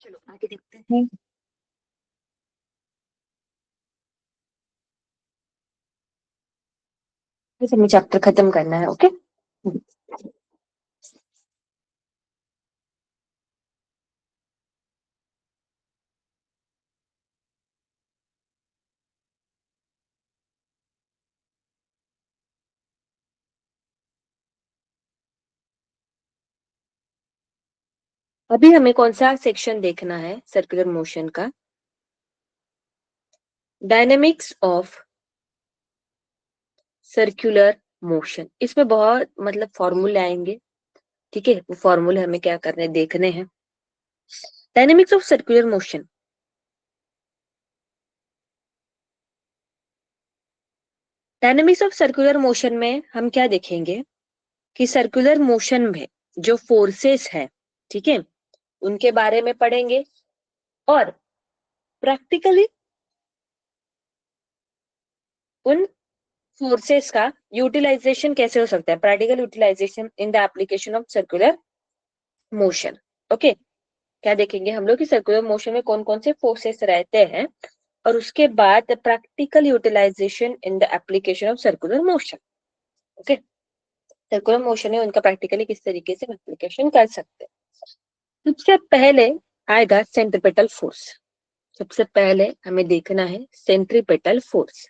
चलो आगे देखते हैं। बस हमें चैप्टर खत्म करना है। ओके, अभी हमें कौन सा सेक्शन देखना है सर्कुलर मोशन का? Dynamics of circular motion. इसमें बहुत मतलब फॉर्मूले आएंगे, ठीक है? वो फॉर्मूले हमें क्या करने देखने हैं। Dynamics of circular motion, dynamics of circular motion में हम क्या देखेंगे कि सर्कुलर मोशन में जो फोर्सेस है, ठीक है, उनके बारे में पढ़ेंगे और प्रैक्टिकली उन फोर्सेस का यूटिलाइजेशन कैसे हो सकता है, practical utilisation in the application of circular motion. Okay, क्या देखेंगे हम लोग कि सर्कुलर मोशन में कौन कौन से फोर्सेस रहते हैं और उसके बाद practical utilisation in the application of circular motion. Okay, circular motion है उनका प्रैक्टिकली किस तरीके से एप्लीकेशन कर सकते हैं। सबसे पहले आएगा सेंट्रीपेटल फोर्स। सबसे पहले हमें देखना है सेंट्रीपेटल फोर्स।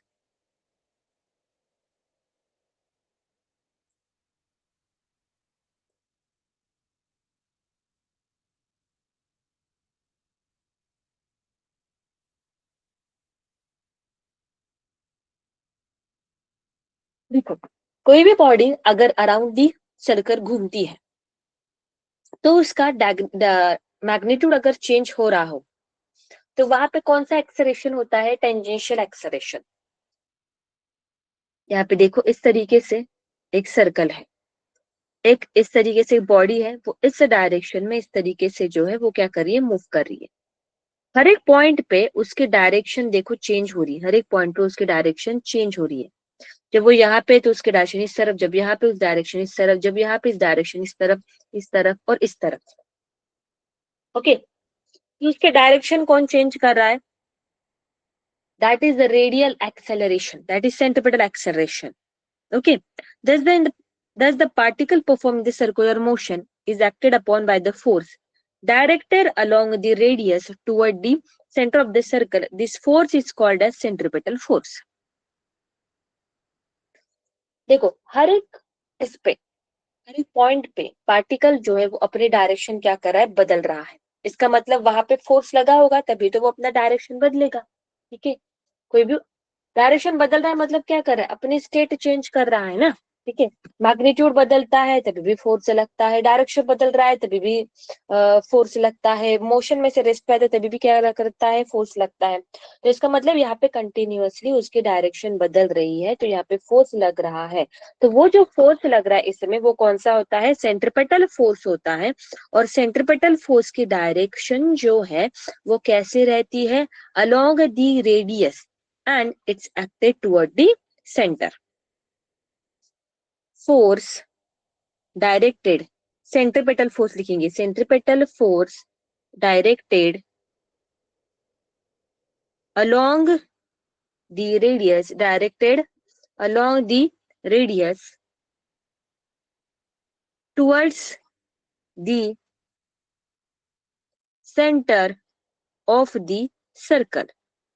देखो, कोई भी बॉडी अगर अराउंड दी सर्कल घूमती है तो उसका मैग्नीट्यूड अगर चेंज हो रहा हो तो वहां पे कौन सा एक्सेलरेशन होता है? Tangential acceleration. यहाँ पे देखो इस तरीके से एक सर्कल है, एक इस तरीके से बॉडी है, वो इस डायरेक्शन में इस तरीके से जो है वो क्या कर रही है, मूव कर रही है। हर एक पॉइंट पे उसकी डायरेक्शन देखो चेंज हो रही है, हर एक पॉइंट पे उसकी डायरेक्शन चेंज हो रही है। जब वो यहाँ पे तो उसकी डायरेक्शन इस तरफ, जब यहाँ पे उस डायरेक्शन इस तरफ, जब यहाँ पे इस डायरेक्शन इस तरफ, इस तरफ और इस तरफ। ओके, तो उसके डायरेक्शन कौन चेंज कर रहा है? That is the radial acceleration, that is centripetal acceleration. Okay, thus the particle performing the circular motion is acted upon by the force directed along the radius toward the center of the circle. This force is called as centripetal force. देखो हर एक इस पे, हर एक point पे particle जो है वो अपने डायरेक्शन क्या कर रहा है, बदल रहा है। इसका मतलब वहां पे फोर्स लगा होगा तभी तो वो अपना डायरेक्शन बदलेगा। ठीक है, कोई भी डायरेक्शन बदल रहा है मतलब क्या कर रहा है, अपनी स्टेट चेंज कर रहा है ना। ठीक है, मैग्नीट्यूड बदलता है तभी भी फोर्स लगता है, डायरेक्शन बदल रहा है तभी भी फोर्स लगता है, मोशन में से रेस्ट पे आता है तभी भी क्या करता है, फोर्स लगता है। तो इसका मतलब यहाँ पे कंटिन्यूअसली उसकी डायरेक्शन बदल रही है तो यहाँ पे फोर्स लग रहा है। तो वो जो फोर्स लग रहा है इस समय वो कौन सा होता है, सेंट्रीपेटल फोर्स होता है। और सेंट्रीपेटल फोर्स की डायरेक्शन जो है वो कैसे रहती है, along the radius and it's acted toward the center. Force directed, centripetal force लिखेंगे, centripetal force directed along the radius, directed along the radius towards the center of the circle,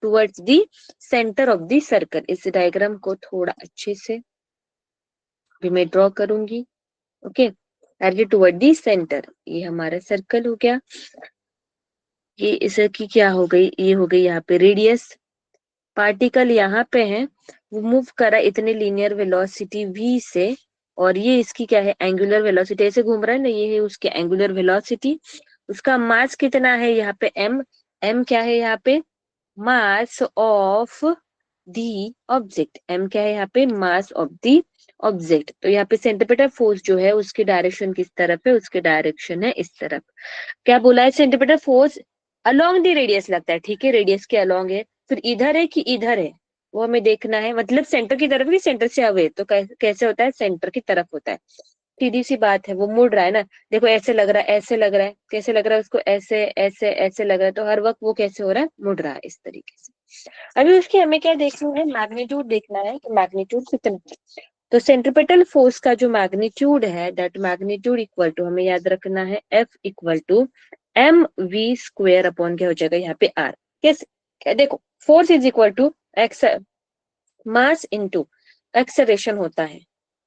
towards the center of the circle। इस diagram को थोड़ा अच्छे से भी मैं draw करूंगी। Okay, directed toward the centre, ये हमारा सर्कल हो गया। ये इसकी क्या हो गई, ये हो गई यहाँ पे रेडियस। पार्टिकल यहाँ पे है, वो मूव करा इतने लीनियर वेलोसिटी v से, और ये इसकी क्या है, एंगुलर वेलोसिटी। ऐसे घूम रहा है ना, ये है उसकी एंगुलर वेलोसिटी। उसका मास कितना है यहाँ पे m, m क्या है यहाँ पे mass of the object, m क्या है यहाँ पे मास ऑफ दी ऑब्जेक्ट। तो यहाँ पे सेंट्रीपिटल फोर्स जो है उसकी डायरेक्शन किस तरफ है, उसकी डायरेक्शन है इस तरफ। क्या बोला है, centripetal force along the radius लगता है, ठीक है रेडियस के अलोंग है, फिर इधर है कि इधर है वो हमें देखना है, मतलब सेंटर की तरफ कि सेंटर से अवे, तो कैसे होता है सेंटर की तरफ होता है। सीधी सी बात है, वो मुड़ रहा है ना, देखो ऐसे लग रहा है, ऐसे लग रहा है, कैसे लग रहा है उसको, ऐसे ऐसे ऐसे लग रहा है, तो हर वक्त वो कैसे हो रहा है, मुड़ रहा है इस तरीके से। अभी उसकी हमें क्या देखना है, मैग्नीट्यूड देखना है कि मैग्नीट्यूड कितना है। तो सेंट्रीपिटल फोर्स का जो मैग्नीट्यूड है, दैट मैग्नीट्यूड इक्वल टू, हमें याद रखना है F equal to M V square upon क्या हो जाएगा यहाँ पे R। कैसे, क्या देखो, force is equal to X mass into acceleration होता है।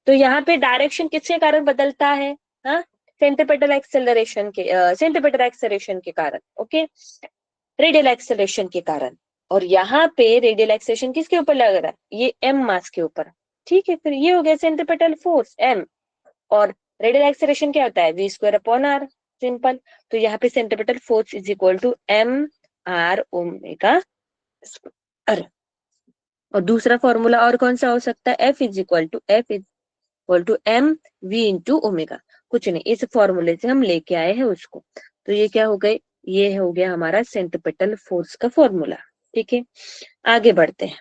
तो यहाँ पे डायरेक्शन किसके कारण बदलता है, हाँ सेंट्रीपिटल एक्सेलरेशन के सेंट्रीपिटल एक्सेलरेशन के कारण, ओके रेडियल एक्सेलरेशन के कारण। और यहाँ पे रेडियल एक्सेलरेशन किसके ऊपर लग रहा है, ये m मास के ऊपर, ठीक है। फिर ये हो गया सेंट्रीपिटल फोर्स m, और रेडियल एक्सेलरेशन क्या होता है v square upon r, simple. तो यहाँ पे centripetal force is equal to m r omega square. और दूसरा फॉर्मूला और कौन सा हो सकता है, F is equal to M V into omega, कुछ नहीं, इस फॉर्मूले से हम लेके आए हैं उसको। तो ये क्या हो गए, ये हो गया हमारा सेंट्रीपिटल फोर्स का फॉर्मूला, ठीक है। आगे बढ़ते हैं।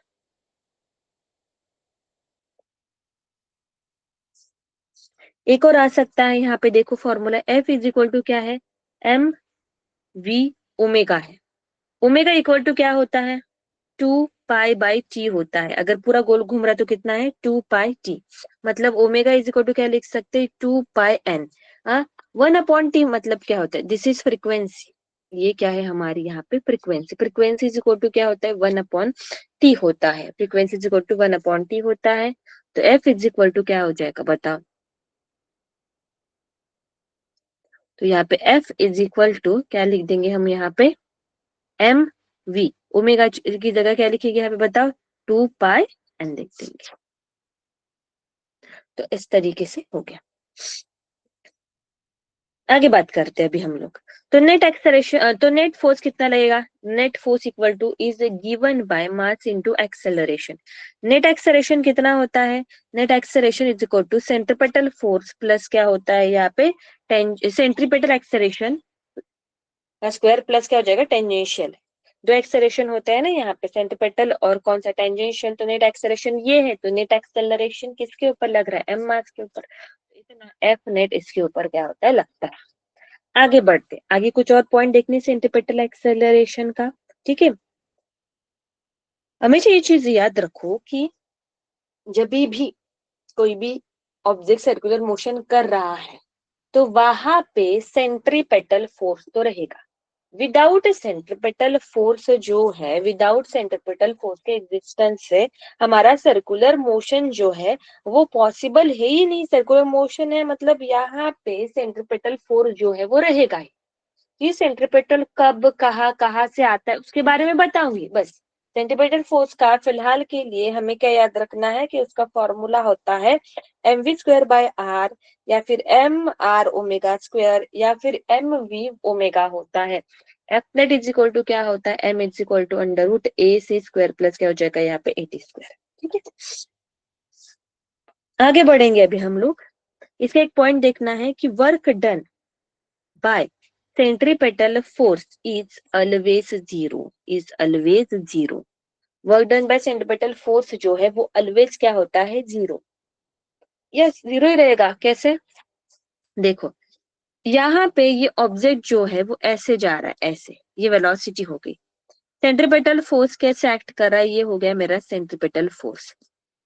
एक और आ सकता है यहाँ पे, देखो formula F is equal to क्या है, एम वी ओमेगा है। ओमेगा इक्वल टू क्या होता है, 2 पाई बाई टी होता है। अगर पूरा गोल घूम रहा है तो कितना है, 2 पाई टी। मतलब ओमेगा इज इक्वल टू क्या लिख सकते हैं, 2 पाई एन। 1 अपॉन टी मतलब क्या होता है, दिस इज फ्रीक्वेंसी। ये क्या है हमारी यहाँ पे frequency, frequency is equal to क्या होता है, 1 अपॉन टी होता है, frequency is equal to 1 upon T होता है। तो एफ इज इक्वल टू क्या हो जाएगा बताओ। तो यहाँ पे एफ इज इक्वल टू क्या लिख देंगे हम यहाँ पे, एम वी, ओमेगा की जगह क्या लिखेंगे यहाँ पे बताओ, 2 पाई एन लिख देंगे। तो इस तरीके से हो गया। आगे बात करते हैं अभी हम लोग। तो नेट एक्सेलरेशन, तो नेट फोर्स कितना लगेगा, net force equal to is given by mass into acceleration. Net acceleration कितना होता है, net acceleration is equal to centripetal force plus क्या होता है यहाँ पे, सेंट्रीपिटल एक्सेलरेशन का स्क्वायर प्लस क्या हो जाएगा टेंजेंशियल। दो एक्सेलरेशन होते हैं ना यहाँ पे, सेंट्रीपिटल और कौन सा टेंजेंशियल। तो नेट एक्सेलरेशन ये है, तो नेट एक्सेलरेशन किसके ऊपर लग रहा है, एम मास के ऊपर। तो इतना एफ नेट इसके ऊपर क्या होता है, लगता है। आगे बढ़ते, आगे कुछ और पॉइंट देखने सेंट्रीपिटल एक्सेलरेशन का, ठीक है। हमेशा ये चीज याद रखो कि जब भी कोई भी ऑब्जेक्ट सर्कुलर मोशन कर रहा है तो वहां पे सेंट्रीपेटल फोर्स तो रहेगा। विदाउट सेंट्रीपेटल फोर्स जो है, विदाउट सेंट्रीपेटल फोर्स के एग्जिस्टेंस से हमारा सर्कुलर मोशन जो है वो पॉसिबल है ही नहीं। सर्कुलर मोशन है मतलब यहाँ पे सेंट्रीपेटल फोर्स जो है वो रहेगा ही। ये सेंट्रीपेटल कब कहाँ से आता है उसके बारे में बताऊंगी बस। सेंट्रीपेटल फोर्स का फिलहाल के लिए हमें क्या याद रखना है कि उसका फॉर्मूला होता है M V square by R, या फिर एम आर ओमेगा स्क्वायर, या फिर एम वी ओमेगा होता है। F net is equal to क्या होता है, M is equal to under root A C square plus क्या हो जाएगा यहाँ पे 80 स्क्वायर, ठीक है। आगे बढ़ेंगे अभी हम लोग। इसका एक पॉइंट देखना है कि work done by centripetal force is always zero, is always zero। Work done by centripetal force जो है वो ऑलवेज क्या होता है, जीरो। यस जीरो ही रहेगा, कैसे, देखो यहाँ पे ये ऑब्जेक्ट जो है वो ऐसे जा रहा है, ऐसे, ये वेलोसिटी हो गई। सेंट्रीपेटल फोर्स कैसे एक्ट कर रहा है, ये हो गया मेरा सेंट्रीपेटल फोर्स।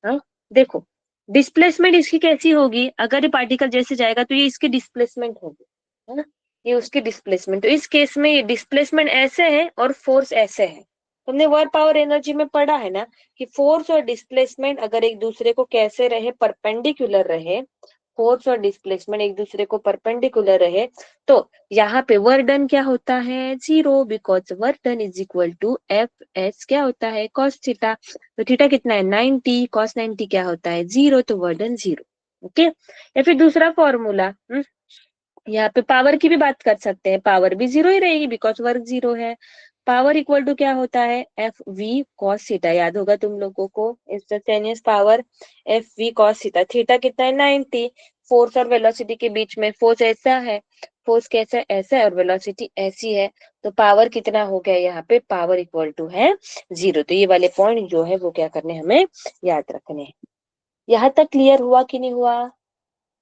हाँ देखो, डिस्प्लेसमेंट इसकी कैसी होगी, अगर ये पार्टिकल जैसे जाएगा तो ये इसकी डिस्प्लेसमेंट होगी, है ना, ये उसकी डिस्प्लेसमेंट। तो इस केस में ये डिस्प्लेसमेंट ऐसे है और फोर्स ऐसे है। तुमने वर्क पावर एनर्जी में पढ़ा है ना कि फोर्स और डिस्प्लेसमेंट अगर एक दूसरे को कैसे रहे, परपेंडिकुलर रहे, फोर्स और डिस्प्लेसमेंट एक दूसरे को परपेंडिकुलर रहे, तो यहाँ पे वर्क डन क्या होता है, zero, because work done is equal to F S क्या होता है, कॉस थीटा। तो थीटा कितना है 90, कॉस 90 क्या होता है जीरो, तो वर्क डन जीरो, ओके। या फिर दूसरा फॉर्मूला, यहाँ पे पावर की भी बात कर सकते हैं, पावर भी जीरो ही रहेगी बिकॉज वर्क जीरो है। पावर इक्वल टू क्या होता है, एफ वी कॉस थीटा, याद होगा तुम लोगों को, instantaneous power F V cos theta. Theta कितना है 90, फोर्स और वेलोसिटी के बीच में फोर्स ऐसा है, फोर्स कैसा है ऐसा है, और वेलोसिटी ऐसी है, तो पावर कितना हो गया यहाँ पे, पावर इक्वल टू है जीरो। तो ये वाले पॉइंट जो है वो क्या करने हमें याद रखने हैं। यहाँ तक क्लियर हुआ कि नहीं हुआ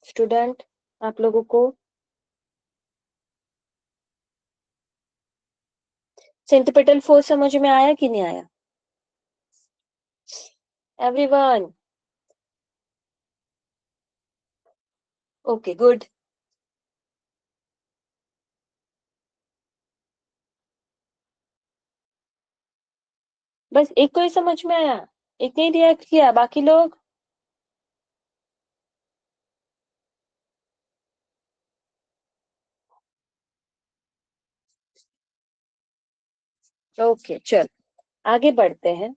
स्टूडेंट आप लोगों को? सेंट्रीपिटल फोर्स समझ में आया कि नहीं आया एवरीवन? Okay good. बस एक को ही समझ में आया, एक ने रिएक्ट किया, बाकी लोग? ओके चल आगे बढ़ते हैं।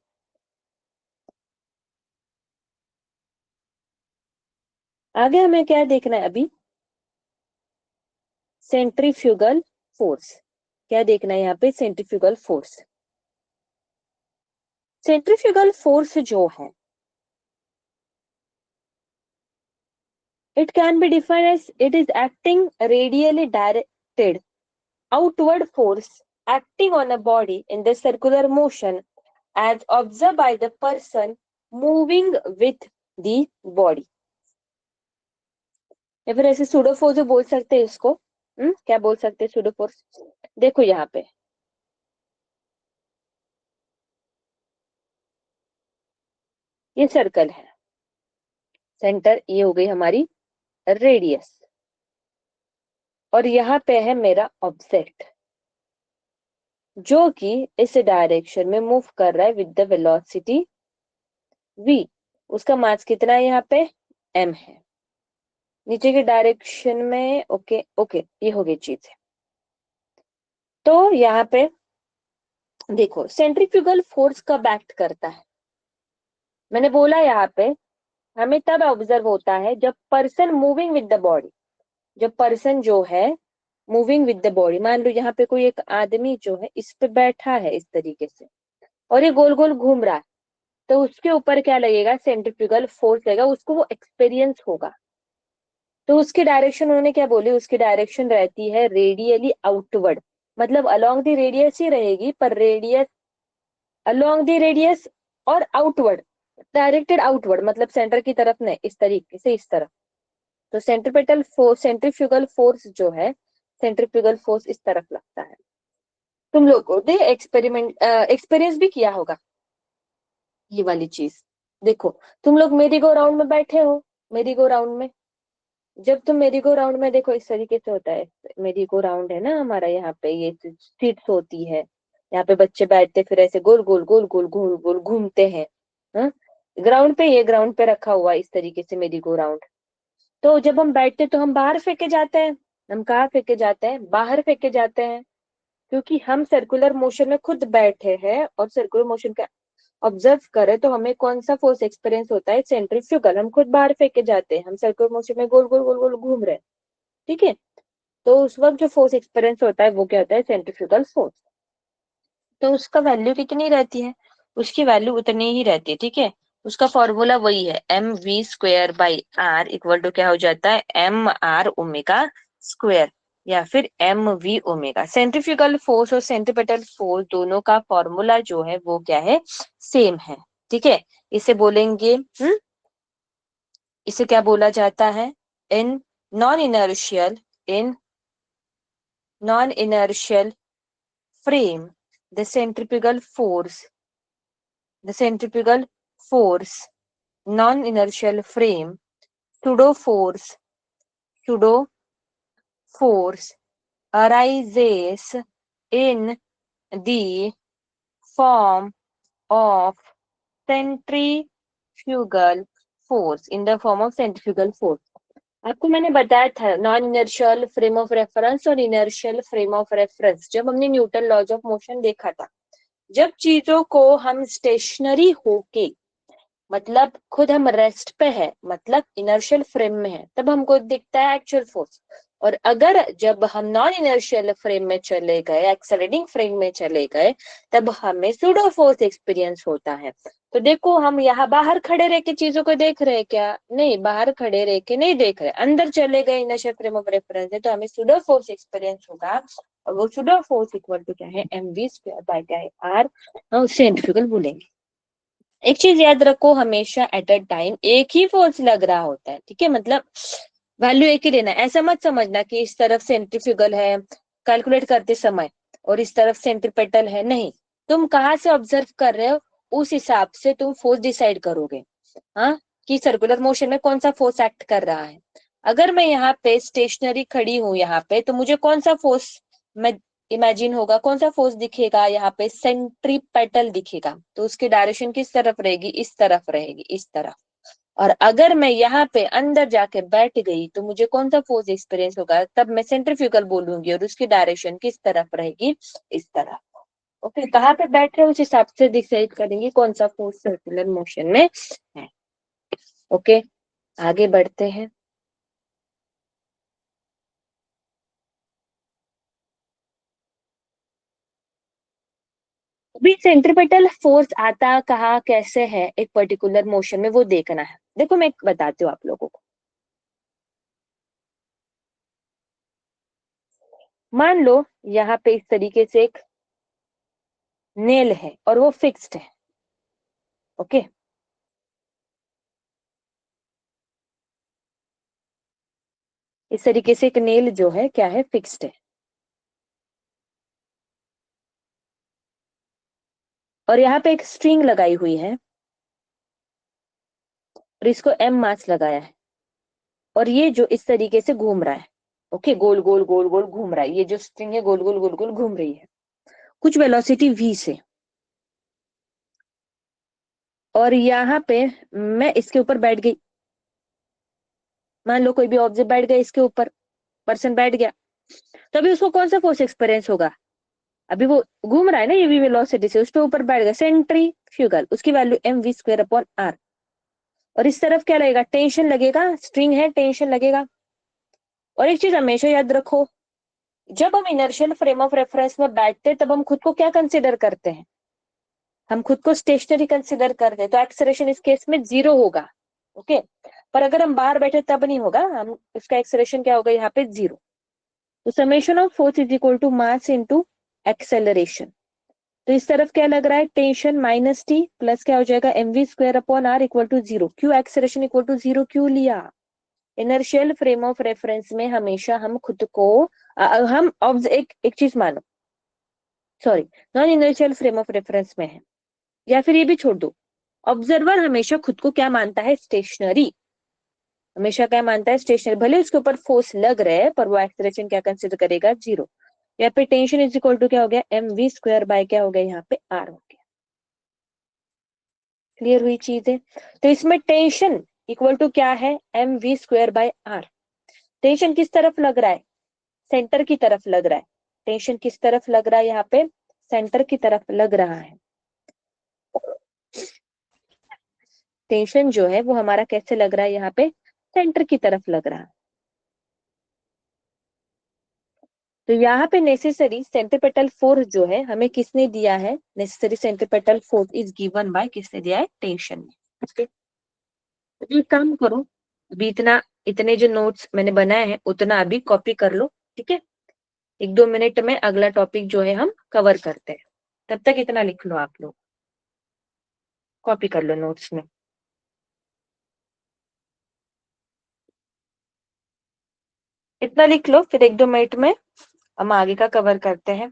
आगे हमें क्या देखना है अभी, सेंट्रीफ्यूगल फोर्स। क्या देखना है यहाँ पे, सेंट्रीफ्यूगल फोर्स। सेंट्रीफ्यूगल फोर्स जो है, it can be defined as it is acting radially directed outward force acting on a body in the circular motion as observed by the person moving with the body। या फिर ऐसे pseudo force बोल सकते हैं इसको। क्या बोल सकते हैं सूडो फोर्स? देखो यहाँ पे ये सर्कल है, सेंटर ये हो गई हमारी रेडियस, और यहाँ पे है मेरा ऑब्जेक्ट जो कि इस डायरेक्शन में मूव कर रहा है विद द वेलोसिटी v। उसका मास कितना है यहाँ पे, m है, नीचे के डायरेक्शन में। ओके ओके ये हो गई चीज है। तो यहाँ पे देखो सेंट्रीफ्यूगल फोर्स कब एक्ट करता है, मैंने बोला यहाँ पे हमें तब ऑब्जर्व होता है जब person moving with the body, जब पर्सन जो है मूविंग विद द बॉडी, मान लो यहाँ पे कोई एक आदमी जो है इस पे बैठा है इस तरीके से और ये गोल गोल घूम रहा है, तो उसके ऊपर क्या लगेगा, सेंट्रीफ्यूगल फोर्स लगेगा, उसको वो एक्सपीरियंस होगा। तो उसकी डायरेक्शन उन्होंने क्या बोली, उसकी डायरेक्शन रहती है रेडियली आउटवर्ड, मतलब अलोंग द रेडियस ही रहेगी, पर रेडियस अलोंग द रेडियस और आउटवर्ड, डायरेक्टेड आउटवर्ड, मतलब सेंटर की तरफ नहीं, इस तरीके से इस तरफ। तो सेंट्रीपेटल फोर्स, सेंट्रीफ्यूगल फोर्स जो है, सेंट्रीफ्यूगल फोर्स इस तरफ लगता है। तुम लोगों ने एक्सपेरिमेंट एक्सपीरियंस भी किया होगा ये वाली चीज। देखो तुम लोग मेरी गो राउंड में बैठे हो, मेरी गो राउंड में, जब तुम मेरी गो राउंड में देखो इस तरीके से होता है, मेरी गो राउंड है ना हमारा, यहाँ पे ये सीट्स होती है, यहाँ पे बच्चे बैठते फिर ऐसे गोल गोल गोल गोल गोल गोल घूमते हैं। हाँ ग्राउंड पे, ये ग्राउंड पे रखा हुआ है इस तरीके से मेरी गो राउंड। तो जब हम बैठते तो हम बाहर फेंके जाते हैं, हम कहाँ फेंके जाते हैं, बाहर फेंके जाते हैं, क्योंकि हम सर्कुलर मोशन में खुद बैठे हैं और सर्कुलर मोशन का ऑब्जर्व करें तो हमें कौन सा फोर्स एक्सपीरियंस होता है, सेंट्रीफ्यूगल। हम खुद बाहर फेंके जाते हैं, हम सर्कुलर मोशन में गोल गोल गोल गोल घूम रहे हैं, ठीक है। तो उस वक्त जो फोर्स एक्सपीरियंस होता है वो क्या होता है, सेंट्रीफ्यूगल फोर्स। तो उसका वैल्यू कितनी रहती है, उसकी वैल्यू उतनी ही रहती है, ठीक है। उसका फॉर्मूला वही है, M V square by R equal to क्या हो जाता है, एम आर ओमेगा स्क्वेयर, या फिर M V omega. Centrifugal force और सेंट्रीपेटल फोर्स दोनों का फॉर्मूला जो है वो क्या है, सेम है, ठीक है। इसे बोलेंगे इसे क्या बोला जाता है, in non inertial, in non inertial frame the centripetal force, the centripetal force non-inertial frame pseudo force arises in the form of centrifugal force, in the form of centrifugal force। आपको मैंने बताया था non inertial frame of reference और inertial frame of reference, जब हमने Newton laws of motion देखा था, जब चीजों को हम स्टेशनरी होके, मतलब खुद हम रेस्ट पे है, मतलब इनर्शियल फ्रेम में है, तब हमको दिखता है एक्चुअल फोर्स। और अगर जब हम नॉन इनर्शियल फ्रेम में चले गए, एक्सेलरेटिंग फ्रेम में चले गए, तब हमें सूडो फोर्स एक्सपीरियंस होता है। तो देखो हम यहाँ बाहर खड़े रह के चीजों को देख रहे हैं क्या? नहीं, बाहर खड़े रह के नहीं देख रहे, अंदर चले गए इनर्शियल फ्रेम ऑफ रेफरेंस है, तो हमें सूडो फोर्स एक्सपीरियंस होगा। और वो सूडो फोर्स इक्वल टू क्या है? mv² बाय क्या है? आर। हम उससे सेंट्रीफ्यूगल बोलेंगे। एक चीज याद रखो, हमेशा एट अ टाइम एक ही फोर्स लग रहा होता है, ठीक है? मतलब वैल्यू एक ही लेना है। ऐसा मत समझना कि इस तरफ सेंट्रीफ्यूगल है कैलकुलेट करते समय और इस तरफ सेंट्रीपेटल है, नहीं। तुम कहाँ से ऑब्जर्व कर रहे हो, उस हिसाब से तुम फोर्स डिसाइड करोगे। हाँ, कि सर्कुलर मोशन में कौन सा फोर्स एक्ट कर रहा है। अगर मैं यहाँ पे स्टेशनरी खड़ी हूँ यहाँ पे, तो मुझे कौन सा फोर्स मैं इमेजिन होगा, कौन सा फोर्स दिखेगा यहाँ पे? सेंट्रीपेटल दिखेगा। तो उसकी डायरेक्शन किस तरफ रहेगी? इस तरफ रहेगी, इस तरफ। और अगर मैं यहाँ पे अंदर जाके बैठ गई तो मुझे कौन सा फोर्स एक्सपीरियंस होगा? तब मैं सेंट्रीफ्यूगल बोलूंगी और उसकी डायरेक्शन किस तरफ रहेगी? इस तरफ। ओके, कहाँ पे बैठ रहे हो उस हिसाब से डिसाइड करेंगे कौन सा फोर्स सर्कुलर मोशन में है। ओके, आगे बढ़ते हैं। अभी सेंट्रीपेटल फोर्स आता कहाँ कैसे है एक पर्टिकुलर मोशन में, वो देखना है। देखो मैं बताती हूँ आप लोगों को। मान लो यहाँ पे इस तरीके से एक नेल है और वो फिक्स्ड है। ओके, इस तरीके से एक नेल जो है क्या है? फिक्स्ड है। और यहाँ पे एक स्ट्रिंग लगाई हुई है और इसको एम मास लगाया है। और ये जो इस तरीके से घूम रहा है, ओके, गोल गोल गोल गोल घूम रहा है। ये जो स्ट्रिंग है गोल गोल गोल गोल घूम रही है कुछ वेलोसिटी v से। और यहाँ पे मैं इसके ऊपर बैठ गई। मान लो कोई भी ऑब्जेक्ट बैठ गया इसके ऊपर, पर्सन बैठ गया, तभी उसको कौन सा फोर्स एक्सपीरियंस होगा? अभी वो घूम रहा है ना ये भी वेलोसिटी से, उस पे ऊपर बैठ गया, सेंट्रीफ्यूगल, उसकी वैल्यू mv²/r। और इस तरफ क्या लगेगा? टेंशन लगेगा, स्ट्रिंग है, टेंशन लगेगा। और एक चीज हमेशा याद रखो, जब हम इनर्शियल फ्रेम ऑफ रेफरेंस में बैठते हैं तब हम खुद को क्या कंसिडर करते हैं? हम खुद को स्टेशनरी कंसिडर करते हैं, तो एक्सेलरेशन इस केस में 0 होगा। ओके, पर अगर हम बाहर बैठे तब नहीं होगा, हम उसका एक्सेलरेशन क्या होगा? यहाँ पे 0। तो summation of force is equal to mass into acceleration. तो इस तरफ क्या लग रहा है? टेंशन माइनस टी प्लस क्या हो जाएगा? mv²/r equal to 0। क्यों एक्सेलरेशन इक्वल टू 0 क्यों लिया? इनर्शियल फ्रेम ऑफ रेफरेंस में हमेशा हम खुद को एक चीज मानो, sorry, non inertial frame of reference में है, या फिर ये भी छोड़ दो, ऑब्जर्वर हमेशा खुद को क्या मानता है? स्टेशनरी। हमेशा क्या मानता है? स्टेशनरी। भले उसके ऊपर फोर्स लग रहा है पर वो एक्सेलरेशन क्या कंसिडर करेगा? 0। यहाँ पे टेंशन इज इक्वल टू क्या हो गया? mv² बाय क्या हो गया? यहाँ पे r हो गया। क्लियर हुई चीज है? तो इसमें टेंशन इक्वल टू क्या है? mv²/r। टेंशन किस तरफ लग रहा है? सेंटर की तरफ लग रहा है। टेंशन किस तरफ लग रहा है? यहाँ पे सेंटर की तरफ लग रहा है। टेंशन जो है वो हमारा कैसे लग रहा है? यहाँ पे सेंटर की तरफ लग रहा है। तो यहाँ पे नेसेसरी सेंट्रीपेटल फोर्स जो है हमें किसने दिया है? Necessary centripetal force is given bye, किसने दिया है? टेंशन ने। ठीक है, तो एक काम करो, अभी इतने जो नोट्स मैंने बनाए हैं उतना अभी कॉपी कर लो। ठीक है, 1-2 मिनट में अगला टॉपिक जो है हम कवर करते हैं। तब तक इतना लिख लो आप लोग, कॉपी कर लो नोट्स में। इतना लिख लो, फिर 1-2 मिनट में हम आगे का कवर करते हैं।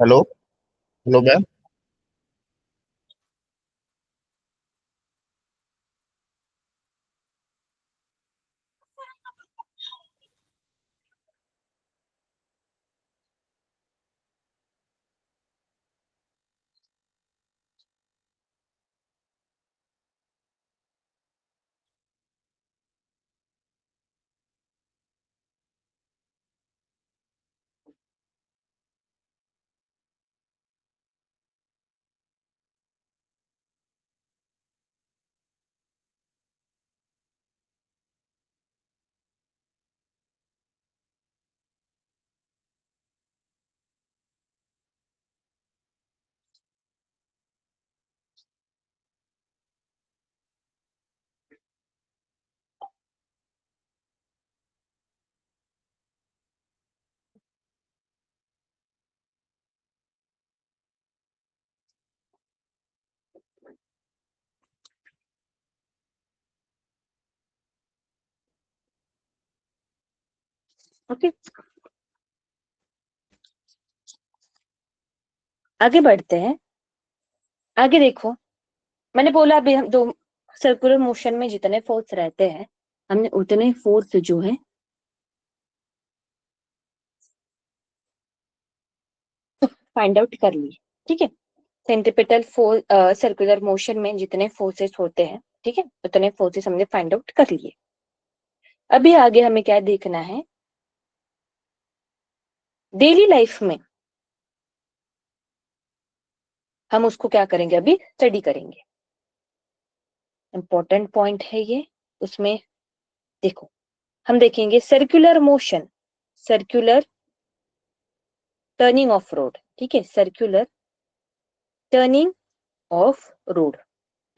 हेलो। Hello ma'am. ओके, आगे बढ़ते हैं। आगे देखो, मैंने बोला अभी हम दो सर्कुलर मोशन में जितने फोर्स रहते हैं, हमने उतने फोर्स जो है फाइंड आउट कर लिए। ठीक है, सेंट्रीपिटल फोर्स, सर्कुलर मोशन में जितने फोर्सेस होते हैं, ठीक है, उतने फोर्सेस हमने फाइंड आउट कर लिए। अभी आगे हमें क्या देखना है, डेली लाइफ में हम उसको क्या करेंगे, अभी स्टडी करेंगे। इंपॉर्टेंट पॉइंट है ये। उसमें देखो, हम देखेंगे circular motion, circular turning of road. ठीक है, सर्कुलर टर्निंग ऑफ रोड।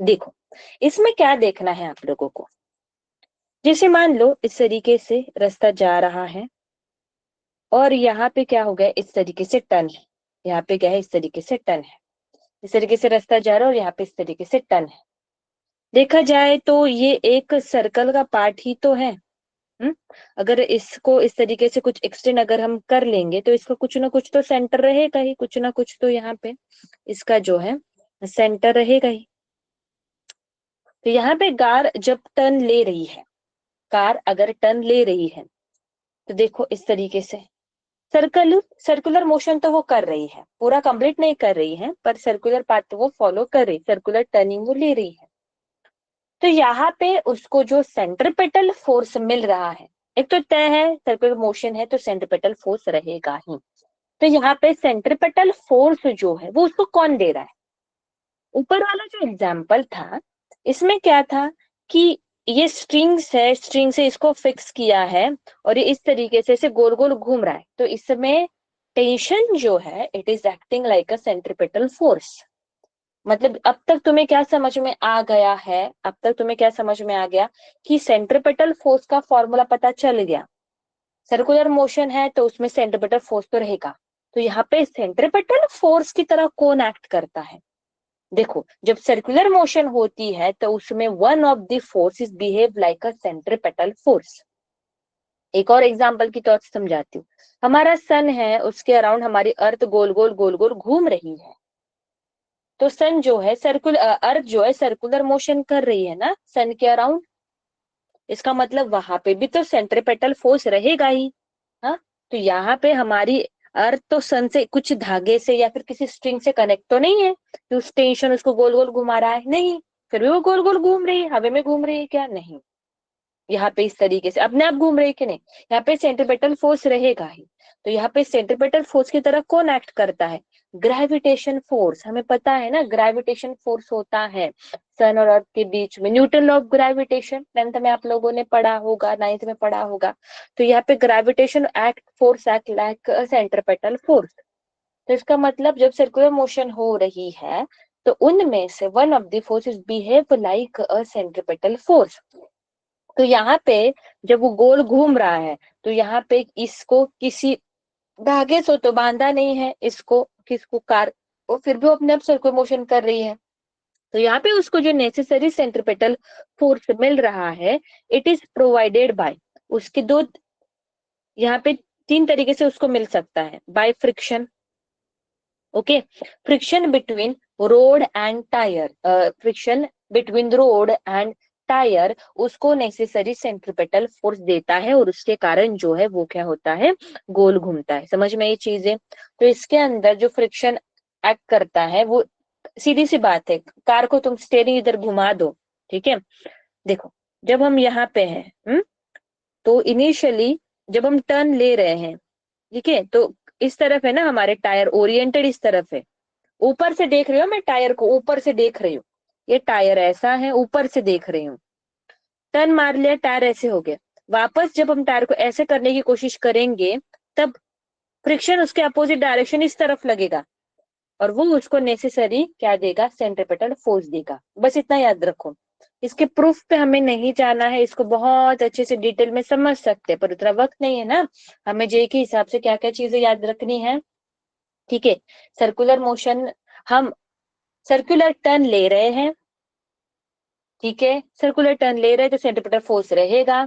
देखो, इसमें क्या देखना है आप लोगों को। जैसे मान लो इस तरीके से रास्ता जा रहा है और यहाँ पे क्या हो गया, इस तरीके से टर्न है। यहाँ पे क्या है, इस तरीके से टर्न है। इस तरीके से रास्ता जा रहा है और यहाँ पे इस तरीके से टर्न है। देखा जाए तो ये एक सर्कल का पार्ट ही तो है। हम्म, अगर इसको इस तरीके से कुछ एक्सटेंड अगर हम कर लेंगे तो इसका कुछ ना कुछ तो सेंटर रहेगा ही, कुछ ना कुछ तो यहाँ पे इसका जो है सेंटर रहेगा ही। तो यहाँ पे कार जब टर्न ले रही है, कार अगर टर्न ले रही है, तो देखो इस तरीके से सर्कल सर्कुलर मोशन तो वो कर रही है, पूरा कंप्लीट नहीं कर रही है, पर सर्कुलर पाथ तो वो फॉलो कर रही, सर्कुलर टर्निंग वो ले रही है। तो यहाँ पे उसको जो सेंट्रीपिटल फोर्स मिल रहा है, एक तो तय है सर्कुलर मोशन है तो सेंट्रीपिटल फोर्स रहेगा ही। तो यहाँ पे सेंट्रीपिटल फोर्स जो है वो उसको कौन दे रहा है। ऊपर वाला जो एग्जाम्पल था, इसमें क्या था कि ये स्ट्रिंग्स है, स्ट्रिंग से इसको फिक्स किया है और ये इस तरीके से इसे गोल गोल घूम रहा है, तो इसमें टेंशन जो है it is acting like a centripetal force. मतलब अब तक तुम्हें क्या समझ में आ गया है, अब तक तुम्हें क्या समझ में आ गया कि सेंट्रीपिटल फोर्स का फॉर्मूला पता चल गया। सर्कुलर मोशन है तो उसमें सेंट्रीपिटल फोर्स तो रहेगा। तो यहाँ पे सेंट्रीपिटल फोर्स की तरह कौन एक्ट करता है। देखो, जब सर्कुलर मोशन होती है तो उसमें one of the forces behave like a centripetal force. एक और एग्जांपल की तौर से समझाती हूँ। हमारा सन है, उसके अराउंड हमारी अर्थ गोल गोल घूम रही है। तो सन जो है अर्थ जो है सर्कुलर मोशन कर रही है ना सन के अराउंड। इसका मतलब वहां पे भी तो सेंट्रीपिटल फोर्स रहेगा ही। हाँ, तो यहाँ पे हमारी अर्थ तो सन से कुछ धागे से या फिर किसी स्ट्रिंग से कनेक्ट तो नहीं है कि उस टेंशन उसको गोल गोल घुमा रहा है, नहीं। फिर भी वो गोल गोल घूम रही है, हवा में घूम रही है क्या, नहीं। यहाँ पे इस तरीके से अपने आप घूम रही है कि नहीं, यहाँ पे सेंट्रीपिटल फोर्स रहेगा ही। तो यहाँ पे सेंट्रीपिटल फोर्स की तरह कौन एक्ट करता है, ग्रेविटेशन फोर्स। हमें पता है ना ग्रेविटेशन फोर्स होता है सन और अर्थ के बीच में, Newton law of gravitation 10th में आप लोगों ने पढ़ा होगा, 9th में पढ़ा होगा। तो यहाँ पे gravitation act force act like centripetal force. तो इसका मतलब जब सर्कुलर मोशन हो रही है तो उनमें से one of the forces behave like a centripetal force. तो यहाँ पे जब वो गोल घूम रहा है तो यहाँ पे इसको किसी धागे से तो बांधा नहीं है, इसको किसको कार वो, फिर भी वो अपने आप सर्कुलर मोशन कर रही है। तो यहाँ पे उसको जो नेसेसरी सेंट्रीपिटल फोर्स मिल रहा है इट इज प्रोवाइडेड बाय, उसके दो यहाँ पे तीन तरीके से उसको मिल सकता है, by friction, okay, friction between road and tyre, friction between road and tyre उसको नेसेसरी सेंट्रिपेटल फोर्स देता है और उसके कारण जो है वो क्या होता है, गोल घूमता है। समझ में ये चीजें? तो इसके अंदर जो फ्रिक्शन एक्ट करता है वो सीधी सी बात है, कार को तुम स्टेयरिंग इधर घुमा दो, ठीक है, देखो जब हम यहाँ पे हैं, तो इनिशियली जब हम टर्न ले रहे हैं, ठीक है, तो इस तरफ है ना हमारे टायर ओरिएंटेड, इस तरफ है, ऊपर से देख रही हो, मैं टायर को ऊपर से देख रही हूँ, ये टायर ऐसा है, ऊपर से देख रही हूँ, टर्न मार लिया, टायर ऐसे हो गया, वापस जब हम टायर को ऐसे करने की कोशिश करेंगे तब फ्रिक्शन उसके अपोजिट डायरेक्शन इस तरफ लगेगा और वो उसको नेसेसरी क्या देगा, सेंट्रिपेटल फोर्स देगा। बस इतना याद रखो। इसके प्रूफ पे हमें नहीं जाना है, इसको बहुत अच्छे से डिटेल में समझ सकते हैं पर उतना वक्त नहीं है ना, हमें जे के हिसाब से क्या क्या चीजें याद रखनी है, ठीक है। सर्कुलर मोशन, हम सर्कुलर टर्न ले रहे हैं, ठीक है, सर्कुलर टर्न ले रहे हैं तो सेंट्रिपेटल फोर्स रहेगा।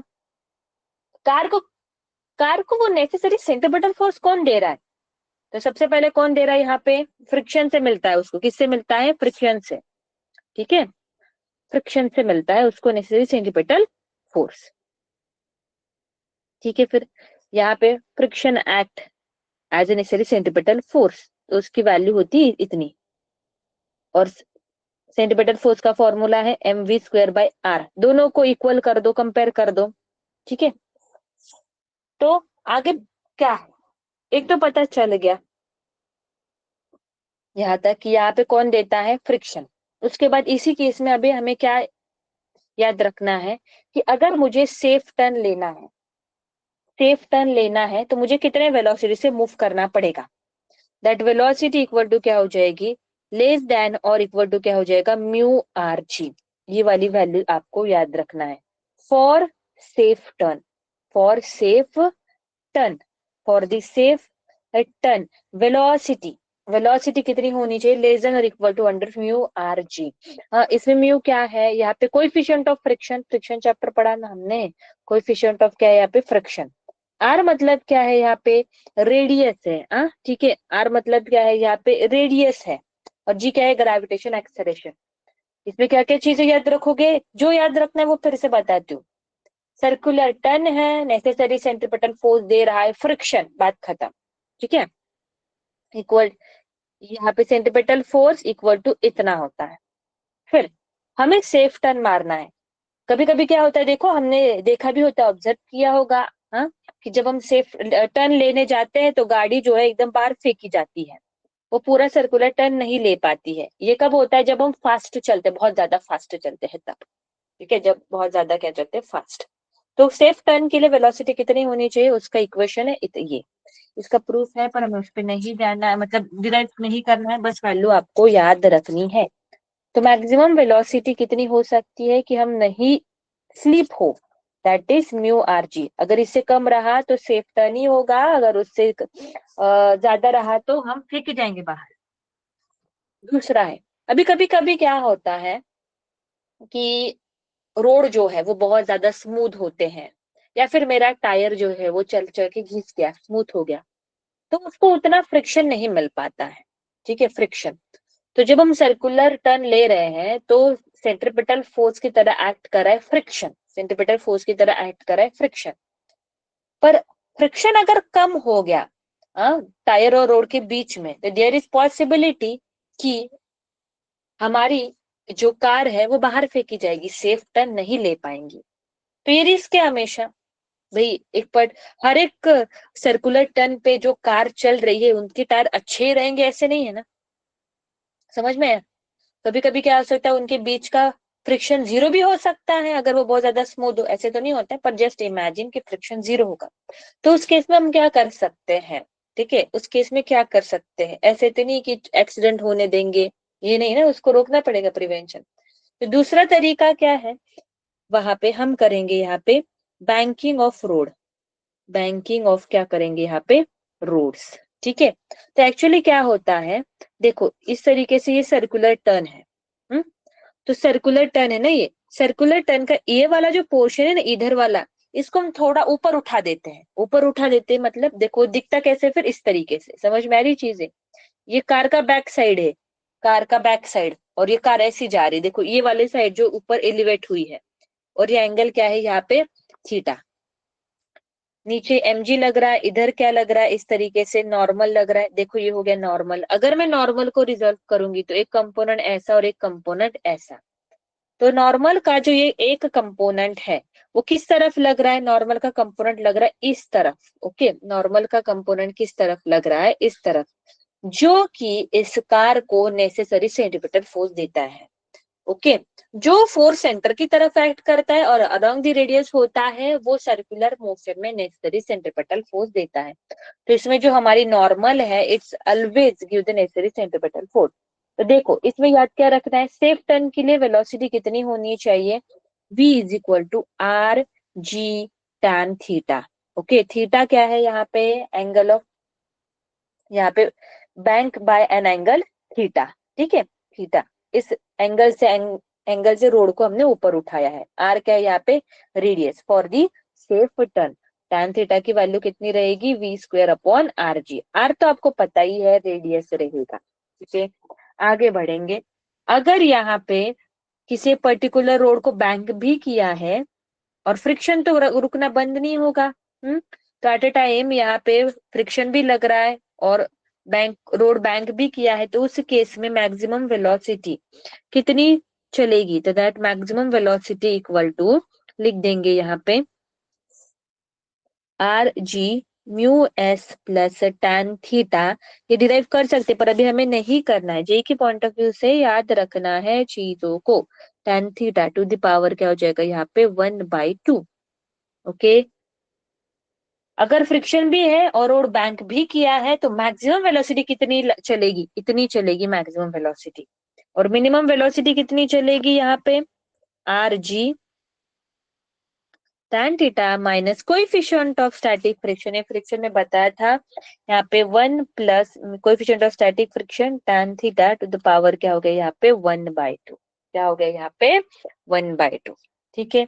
कार को कार को वो नेसेसरी सेंट्रिपेटल फोर्स कौन दे रहा है, तो सबसे पहले कौन दे रहा है यहाँ पे, फ्रिक्शन से मिलता है उसको, किससे मिलता है, फ्रिक्शन से, ठीक है, फ्रिक्शन से मिलता है उसको नेसेसरी सेंट्रिपेटल फोर्स, ठीक है। फिर यहाँ पे friction act as a necessary centripetal force, तो उसकी वैल्यू होती है इतनी, और सेंट्रिपेटल फोर्स का फॉर्मूला है mv²/r, दोनों को इक्वल कर दो, कंपेयर कर दो, ठीक है। तो आगे क्या है, एक तो पता चल गया यहाँ तक कि यहाँ पे कौन देता है, फ्रिक्शन। उसके बाद इसी केस में अभी हमें क्या याद रखना है कि अगर मुझे सेफ टर्न लेना है, सेफ टर्न लेना है तो मुझे कितने वेलोसिटी से मूव करना पड़ेगा, दैट वेलोसिटी इक्वल टू क्या हो जाएगी, लेस देन और इक्वल टू क्या हो जाएगा, म्यू आर जी। ये वाली वैल्यू आपको याद रखना है for safe turn, for safe turn, for the safe turn, velocity, velocity कितनी होनी चाहिए, लेस देन और equal to under mu R G. इसमें म्यू क्या है, यहाँ पे coefficient of friction, friction chapter पढ़ा ना हमने, कोएफिशिएंट ऑफ क्या है यहाँ पे, फ्रिक्शन। आर मतलब क्या है यहाँ पे, रेडियस है, ठीक है, आर मतलब क्या है यहाँ पे, रेडियस है, और जी क्या है, ग्रेविटेशन एक्सेलरेशन। इसमें क्या क्या चीजें याद रखोगे, जो याद रखना है वो फिर से बताती हूँ। सर्कुलर टर्न है, नेसेसरी सेंट्रिपेटल फोर्स दे रहा है फ्रिक्शन, बात खत्म, ठीक है, इक्वल, यहाँ पे सेंट्रिपेटल फोर्स इक्वल टू इतना होता है। फिर हमें सेफ टर्न मारना है। कभी कभी क्या होता है, देखो हमने देखा भी होता है, ऑब्जर्व किया होगा, हाँ, कि जब हम सेफ टर्न लेने जाते हैं तो गाड़ी जो है एकदम बाहर फेंकी जाती है, वो पूरा सर्कुलर टर्न नहीं ले पाती है। ये कब होता है, जब हम फास्ट चलते हैं, बहुत ज्यादा फास्ट चलते हैं तब, ठीक है, जब बहुत ज्यादा क्या चलते हैं, फास्ट। तो सेफ टर्न के लिए वेलोसिटी कितनी होनी चाहिए, उसका इक्वेशन है ये, इसका प्रूफ है पर हमें उस पर नहीं जाना है, मतलब डिराइव नहीं करना है, बस वैल्यू आपको याद रखनी है। तो मैक्सिमम वेलोसिटी कितनी हो सकती है कि हम नहीं स्लिप हो, दैट इज म्यू आर जी। अगर इससे कम रहा तो सेफ टर्न ही होगा, अगर उससे ज्यादा रहा तो हम फेंके जाएंगे बाहर। दूसरा है, अभी कभी कभी क्या होता है कि रोड जो है वो बहुत ज्यादा स्मूथ होते हैं, या फिर मेरा टायर जो है वो चल चल के घिस गया, स्मूथ हो गया, तो उसको उतना फ्रिक्शन नहीं मिल पाता है, ठीक है, फ्रिक्शन। तो जब हम सर्कुलर टर्न ले रहे हैं तो सेंट्रिपेटल फोर्स की तरह एक्ट कर रहा है फ्रिक्शन, सेंट्रिपेटल फोर्स की तरह एक्ट कर रहा है फ्रिक्शन। पर फ्रिक्शन अगर कम हो गया टायर और रोड के बीच में, तो देयर इज पॉसिबिलिटी कि हमारी जो कार है वो बाहर फेंकी जाएगी, सेफ टर्न नहीं ले पाएंगी। तो ये रिस्क है हमेशा भाई। एक पर हर एक सर्कुलर टर्न पे जो कार चल रही है उनके टायर अच्छे ही रहेंगे ऐसे नहीं है ना, समझ में है? कभी कभी क्या हो सकता है, उनके बीच का फ्रिक्शन जीरो भी हो सकता है अगर वो बहुत ज्यादा स्मूथ हो, ऐसे तो नहीं होता है, पर जस्ट इमेजिन कि फ्रिक्शन जीरो होगा। तो उस केस में हम क्या कर सकते हैं, ठीक है, उस केस में क्या कर सकते हैं, ऐसे तो नहीं कि एक्सीडेंट होने देंगे, ये नहीं ना, उसको रोकना पड़ेगा, प्रिवेंशन। तो दूसरा तरीका क्या है, वहां पे हम करेंगे यहाँ पे banking of road, banking of क्या करेंगे यहाँ पे, रोड्स, ठीक है। तो एक्चुअली क्या होता है, देखो इस तरीके से ये सर्कुलर टर्न है, हम्म, तो सर्कुलर टर्न है ना, ये सर्कुलर टर्न का ये वाला जो पोर्शन है ना, इधर वाला, इसको हम थोड़ा ऊपर उठा देते हैं, ऊपर उठा देते हैं मतलब देखो दिखता कैसे, फिर इस तरीके से, समझ में आ रही चीजें, ये कार का बैक साइड है, कार का बैक साइड, और ये कार ऐसी जा रही है, देखो ये वाली साइड जो ऊपर एलिवेट हुई है, और ये एंगल क्या है यहाँ पे, थीटा। नीचे mg लग रहा है, इधर क्या लग रहा है, इस तरीके से नॉर्मल लग रहा है, देखो ये हो गया नॉर्मल। अगर मैं नॉर्मल को रिजल्व करूंगी तो एक कंपोनेंट ऐसा और एक कंपोनेंट ऐसा। तो नॉर्मल का जो ये एक कंपोनेंट है वो किस तरफ लग रहा है, नॉर्मल का कंपोनेंट लग रहा है इस तरफ। ओके, नॉर्मल का कंपोनेंट किस तरफ लग रहा है, इस तरफ, जो कि इस कार को नेसेसरी सेंटीमीटर फोर्स देता है। ओके, जो फोर्स सेंटर की तरफ एक्ट करता है और अलोंग द रेडियस होता है वो सर्कुलर मोशन में नेसेसरी सेंट्रीपिटल फोर्स देता है। तो इसमें जो हमारी नॉर्मल है, it's always give the necessary centripetal force. तो देखो इसमें याद क्या रखना है, सेफ टर्न के लिए वेलोसिटी कितनी होनी चाहिए, v is equal to R G tan theta. Okay, theta क्या है यहाँ पे, एंगल ऑफ, यहाँ पे bank by an angle theta. ठीक है, थीटा, इस एंगल से एंगल से रोड को हमने ऊपर उठाया है। आर क्या है यहाँ पे, radius for the safe turn. tan theta की वैल्यू कितनी रहेगी, V square upon R G. R तो आपको पता ही है, रेडियस रहेगा। ठीक है, आगे बढ़ेंगे। अगर यहाँ पे किसी पर्टिकुलर रोड को बैंक भी किया है और फ्रिक्शन तो रुकना बंद नहीं होगा, तो एट ए टाइम यहाँ पे फ्रिक्शन भी लग रहा है और रोड बैंक भी किया है, तो उस केस में मैक्सिमम वेलोसिटी कितनी चलेगी, तो that maximum velocity equal to, लिख देंगे यहाँ पे R G mu S plus tan theta. ये डिराइव कर सकते पर अभी हमें नहीं करना है, जे के पॉइंट ऑफ व्यू से याद रखना है चीजों को। Tan theta two the power क्या हो जाएगा यहाँ पे 1/2। ओके, अगर फ्रिक्शन भी है और रोड बैंक भी किया है तो मैक्सिमम वेलोसिटी कितनी चलेगी, इतनी चलेगी मैक्सिमम वेलोसिटी। और मिनिमम वेलोसिटी कितनी चलेगी यहाँ पे, R ji tan theta minus coefficient of static friction, ये फ्रिक्शन में बताया था यहाँ पे 1 plus coefficient of static friction tan theta two the power क्या हो गया यहाँ पे 1/2। क्या हो गया यहाँ पे 1/2। ठीक है,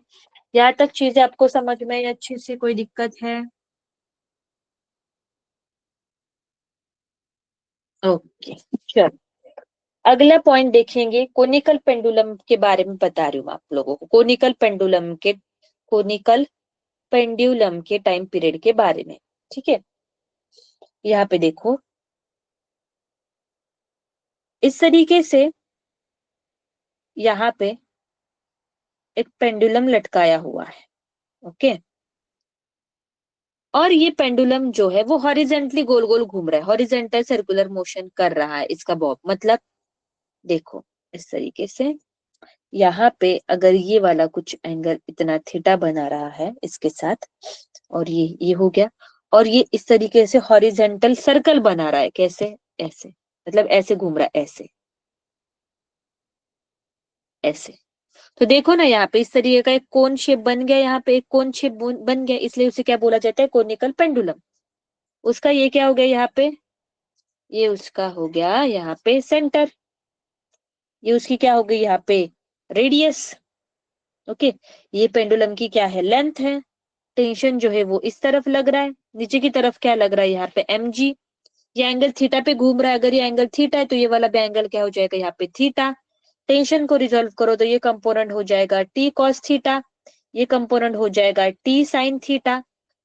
यहाँ तक चीजें आपको समझ में अच्छी से, कोई दिक्कत है? ओके, चलो अगला पॉइंट देखेंगे। कोनिकल पेंडुलम के बारे में बता रही हूँ आप लोगों को, कोनिकल पेंडुलम के टाइम पीरियड के बारे में। ठीक है, यहाँ पे देखो इस तरीके से यहाँ पे एक पेंडुलम लटकाया हुआ है। ओके, और ये पेंडुलम जो है वो हॉरिजेंटली गोल गोल घूम रहा है, हॉरिजेंटल सर्कुलर मोशन कर रहा है इसका बॉब। मतलब देखो इस तरीके से यहाँ पे अगर ये वाला कुछ एंगल इतना थीटा बना रहा है इसके साथ, और ये हो गया, और ये इस तरीके से हॉरिजेंटल सर्कल बना रहा है, कैसे, ऐसे, मतलब ऐसे घूम रहा है, ऐसे ऐसे। तो देखो ना यहाँ पे इस तरीके का एक कोन शेप बन गया, यहाँ पे एक कोन शेप बन गया, इसलिए उसे क्या बोला जाता है, कोनिकल पेंडुलम। उसका ये क्या हो गया यहाँ पे, ये उसका हो गया यहाँ पे सेंटर, ये उसकी क्या हो गई यहाँ पे रेडियस। ओके, ये पेंडुलम की क्या है, लेंथ है। टेंशन जो है वो इस तरफ लग रहा है, नीचे की तरफ क्या लग रहा है यहाँ पे mg। ये एंगल थीटा पे घूम रहा है, अगर ये एंगल थीटा है तो ये वाला भी एंगल क्या हो जाएगा यहाँ पे थीटा। टेंशन को रिजोल्व करो तो ये कंपोनेंट हो जाएगा t cos थीटा, ये कंपोनेंट हो जाएगा t sin थीटा।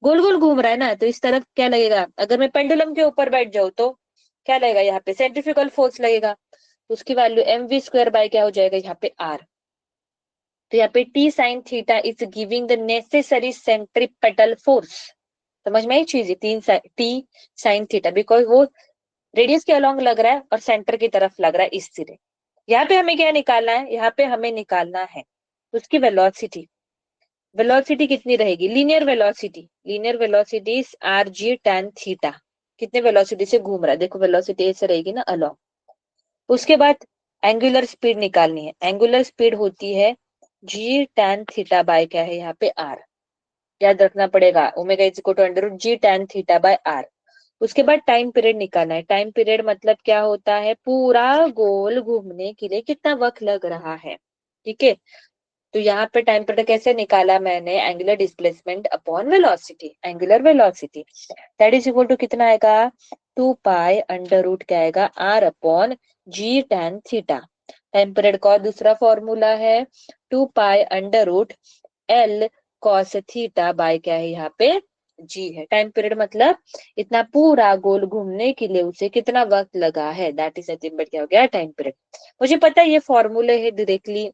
गोल गोल घूम रहा है ना, तो इस तरफ क्या लगेगा, अगर मैं पेंडुलम के ऊपर बैठ जाऊं तो क्या लगेगा यहाँ पे, सेंट्रीफ्यूगल फोर्स लगेगा। उसकी वैल्यू mv स्क्वायर बाय क्या हो जाएगा यहाँ पे r। तो यहाँ पे t sin theta is giving the necessary centripetal force. समझ में आई चीज, टी साइन थीटा, बिकॉज वो रेडियस के अलोंग लग रहा है और सेंटर की तरफ लग रहा है इस सिरे। यहाँ पे हमें क्या निकालना है, यहाँ पे हमें निकालना है उसकी वेलोसिटी। वेलोसिटी कितनी रहेगी, linear velocity are G tan theta. कितने वेलोसिटी से घूम रहा है, देखो वेलोसिटी ऐसे रहेगी ना अलोंग। उसके बाद एंगुलर स्पीड निकालनी है, एंगुलर स्पीड होती है जी टैन थीटा बाय क्या है यहाँ पे आर। याद रखना पड़ेगा, omega is equal to under root G tan theta by R. उसके बाद टाइम पीरियड निकालना है, टाइम पीरियड मतलब क्या होता है, पूरा गोल घूमने के लिए कितना वक्त लग रहा है। ठीक है, तो यहाँ पे टाइम पीरियड कैसे निकाला मैंने, angular displacement upon velocity, angular velocity that is equal to कितना आएगा 2 पाई अंडर रूट क्या आएगा, r/g tan theta. Time period का दूसरा फॉर्मूला है 2 pi under root L cos theta by क्या है यहाँ पे, जी है। टाइम पीरियड मतलब इतना पूरा गोल घूमने के लिए उसे कितना वक्त लगा है, दैट इज नथिंग बट क्या हो गया, टाइम पीरियड। मुझे पता है ये फॉर्मूले है डायरेक्टली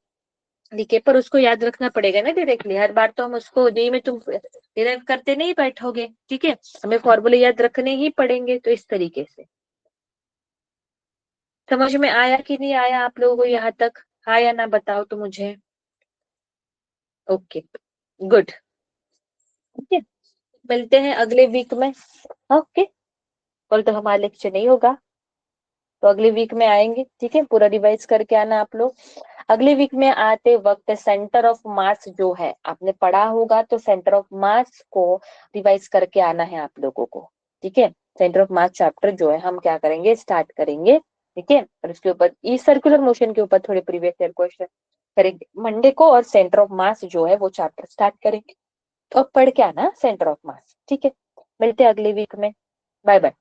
लिखे, पर उसको याद रखना पड़ेगा ना डायरेक्टली। हर बार तो हम उसको जेई में तुम डिराइव करते नहीं बैठोगे, ठीक है, हमें फॉर्मूले याद रखने ही पड़ेंगे। तो इस तरीके से समझ में आया कि नहीं आया आप लोगों को यहाँ तक, हाँ या ना बताओ तो मुझे। ओके, गुड, ठीक है, मिलते हैं अगले वीक में। ओके, कल तो हमारा लेक्चर नहीं होगा, तो अगले वीक में आएंगे, ठीक है, पूरा रिवाइज करके आना आप लोग। अगले वीक में आते वक्त सेंटर ऑफ मास जो है आपने पढ़ा होगा, तो सेंटर ऑफ मास को रिवाइज करके आना है आप लोगों को, ठीक है। सेंटर ऑफ मास चैप्टर जो है हम क्या करेंगे, स्टार्ट करेंगे, ठीक है। और उसके ऊपर ई सर्कुलर मोशन के ऊपर थोड़े प्रीवियस ईयर क्वेश्चन करेंगे मंडे को, और सेंटर ऑफ मास जो है वो चैप्टर स्टार्ट करेंगे। तो अब पढ़ के आना सेंटर ऑफ मास, ठीक है। मिलते हैं अगले वीक में, बाय बाय।